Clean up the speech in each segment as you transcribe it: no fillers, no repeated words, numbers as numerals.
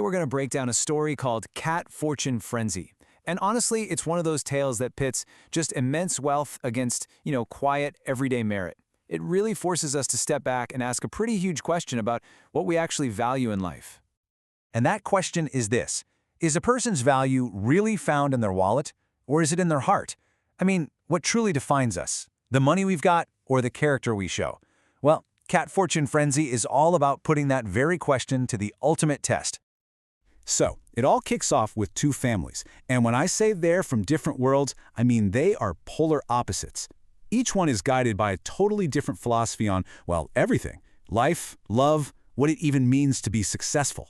We're going to break down a story called Cat Fortune Frenzy. And honestly, it's one of those tales that pits just immense wealth against, quiet, everyday merit. It really forces us to step back and ask a pretty huge question about what we actually value in life. And that question is this: is a person's value really found in their wallet, or is it in their heart? I mean, what truly defines us? The money we've got, or the character we show? Well, Cat Fortune Frenzy is all about putting that very question to the ultimate test. So, it all kicks off with two families, and when I say they're from different worlds, I mean they are polar opposites. Each one is guided by a totally different philosophy on, well, everything: life, love, what it even means to be successful.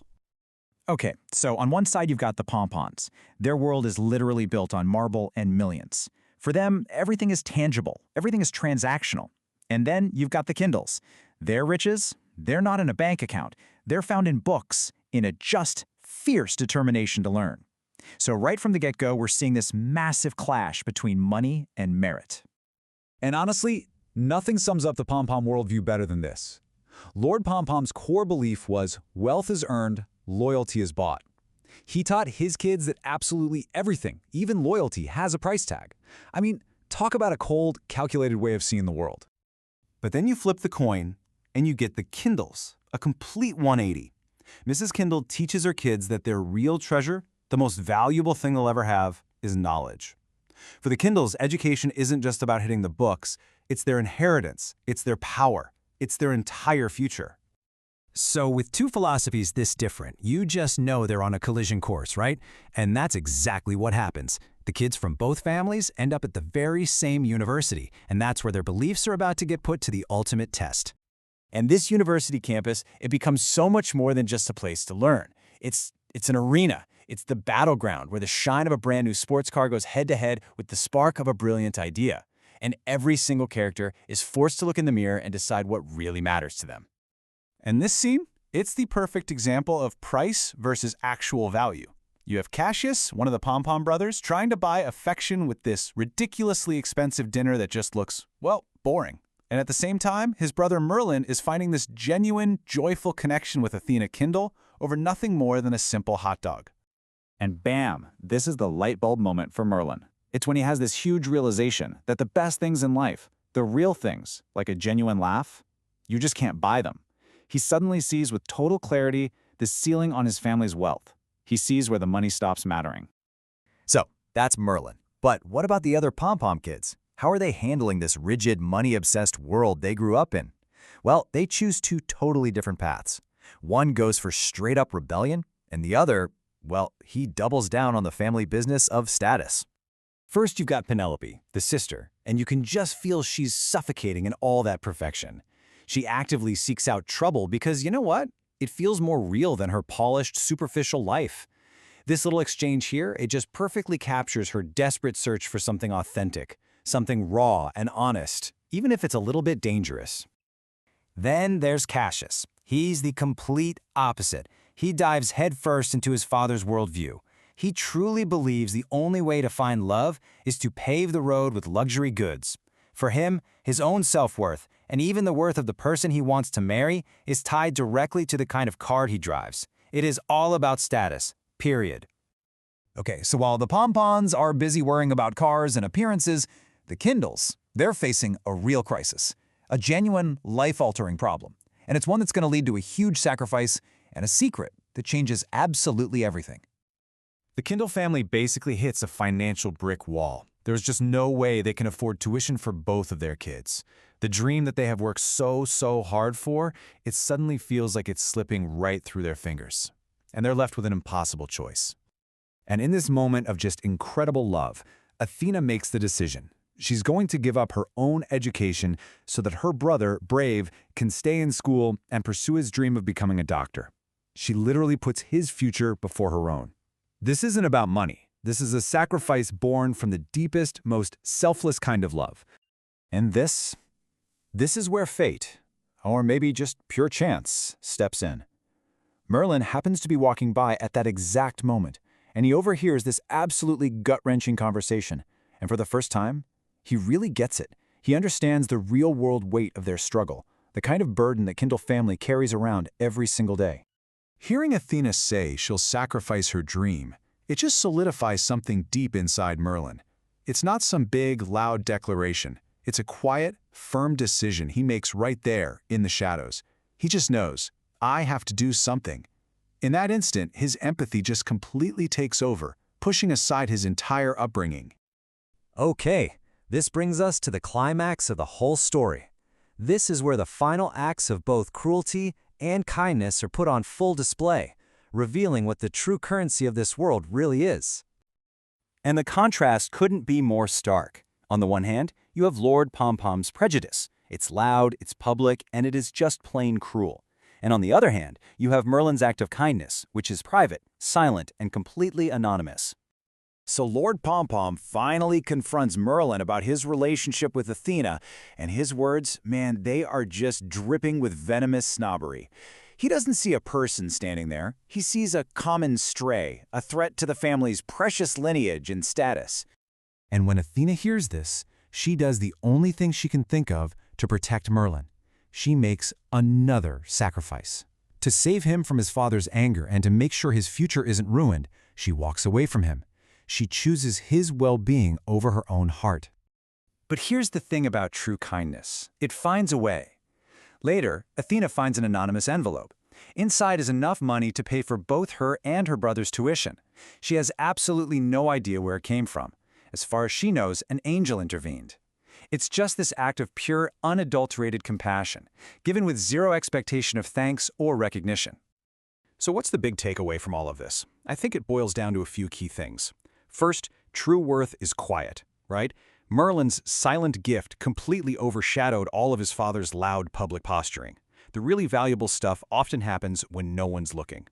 Okay, so on one side you've got the Pompoms. Their world is literally built on marble and millions. For them, everything is tangible, everything is transactional. And then you've got the Kindles. Their riches, they're not in a bank account. They're found in books, in a just, fierce determination to learn. So right from the get-go, we're seeing this massive clash between money and merit. And honestly, nothing sums up the Pompom worldview better than this. Lord Pompom's core belief was wealth is earned, loyalty is bought. He taught his kids that absolutely everything, even loyalty, has a price tag. I mean, talk about a cold, calculated way of seeing the world. But then you flip the coin, and you get the Kindles, a complete 180. Mrs. Kindle teaches her kids that their real treasure, the most valuable thing they'll ever have, is knowledge. For the Kindles, education isn't just about hitting the books, it's their inheritance, it's their power, it's their entire future. So with two philosophies this different, you just know they're on a collision course, right? And that's exactly what happens. The kids from both families end up at the very same university, and that's where their beliefs are about to get put to the ultimate test. And this university campus, it becomes so much more than just a place to learn. It's an arena. It's the battleground where the shine of a brand new sports car goes head-to-head with the spark of a brilliant idea. And every single character is forced to look in the mirror and decide what really matters to them. And this scene, it's the perfect example of price versus actual value. You have Cassius, one of the Pompom brothers, trying to buy affection with this ridiculously expensive dinner that just looks, well, boring. And at the same time, his brother Merlin is finding this genuine, joyful connection with Athena Kindle over nothing more than a simple hot dog. And bam, this is the light bulb moment for Merlin. It's when he has this huge realization that the best things in life, the real things, like a genuine laugh, you just can't buy them. He suddenly sees with total clarity the ceiling on his family's wealth. He sees where the money stops mattering. So, that's Merlin. But what about the other Pompom kids? How are they handling this rigid, money-obsessed world they grew up in? Well, they choose two totally different paths. One goes for straight-up rebellion, and the other, well, he doubles down on the family business of status. First, you've got Penelope, the sister, and you can just feel she's suffocating in all that perfection. She actively seeks out trouble because, you know what? It feels more real than her polished, superficial life. This little exchange here, it just perfectly captures her desperate search for something authentic, something raw and honest, even if it's a little bit dangerous. Then there's Cassius. He's the complete opposite. He dives headfirst into his father's worldview. He truly believes the only way to find love is to pave the road with luxury goods. For him, his own self-worth, and even the worth of the person he wants to marry, is tied directly to the kind of car he drives. It is all about status, period. Okay, so while the Pompoms are busy worrying about cars and appearances, the Kindles, they're facing a real crisis, a genuine, life-altering problem. And it's one that's going to lead to a huge sacrifice and a secret that changes absolutely everything. The Kindle family basically hits a financial brick wall. There's just no way they can afford tuition for both of their kids. The dream that they have worked so hard for, it suddenly feels like it's slipping right through their fingers. And they're left with an impossible choice. And in this moment of just incredible love, Athena makes the decision. She's going to give up her own education so that her brother, Brave, can stay in school and pursue his dream of becoming a doctor. She literally puts his future before her own. This isn't about money. This is a sacrifice born from the deepest, most selfless kind of love. And this is where fate, or maybe just pure chance, steps in. Merlin happens to be walking by at that exact moment, and he overhears this absolutely gut-wrenching conversation. And for the first time, he really gets it. He understands the real-world weight of their struggle, the kind of burden that Kindle family carries around every single day. Hearing Athena say she'll sacrifice her dream, it just solidifies something deep inside Merlin. It's not some big, loud declaration. It's a quiet, firm decision he makes right there, in the shadows. He just knows, I have to do something. In that instant, his empathy just completely takes over, pushing aside his entire upbringing. Okay, this brings us to the climax of the whole story. This is where the final acts of both cruelty and kindness are put on full display, revealing what the true currency of this world really is. And the contrast couldn't be more stark. On the one hand, you have Lord Pompom's prejudice. It's loud, it's public, and it is just plain cruel. And on the other hand, you have Merlin's act of kindness, which is private, silent, and completely anonymous. So Lord Pompom finally confronts Merlin about his relationship with Athena, and his words, man, they are just dripping with venomous snobbery. He doesn't see a person standing there. He sees a common stray, a threat to the family's precious lineage and status. And when Athena hears this, she does the only thing she can think of to protect Merlin. She makes another sacrifice. To save him from his father's anger and to make sure his future isn't ruined, she walks away from him. She chooses his well-being over her own heart. But here's the thing about true kindness. It finds a way. Later, Athena finds an anonymous envelope. Inside is enough money to pay for both her and her brother's tuition. She has absolutely no idea where it came from. As far as she knows, an angel intervened. It's just this act of pure, unadulterated compassion, given with zero expectation of thanks or recognition. So what's the big takeaway from all of this? I think it boils down to a few key things. First, true worth is quiet, right? Merlin's silent gift completely overshadowed all of his father's loud public posturing. The really valuable stuff often happens when no one's looking.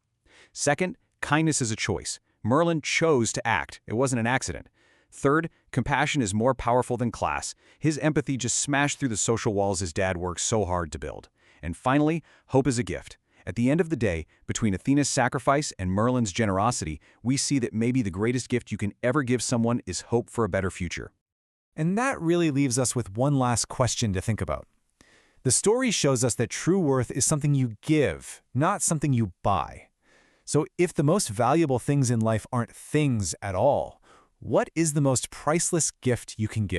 Second, kindness is a choice. Merlin chose to act. It wasn't an accident. Third, compassion is more powerful than class. His empathy just smashed through the social walls his dad worked so hard to build. And finally, hope is a gift. At the end of the day, between Athena's sacrifice and Merlin's generosity, we see that maybe the greatest gift you can ever give someone is hope for a better future. And that really leaves us with one last question to think about. The story shows us that true worth is something you give, not something you buy. So if the most valuable things in life aren't things at all, what is the most priceless gift you can give?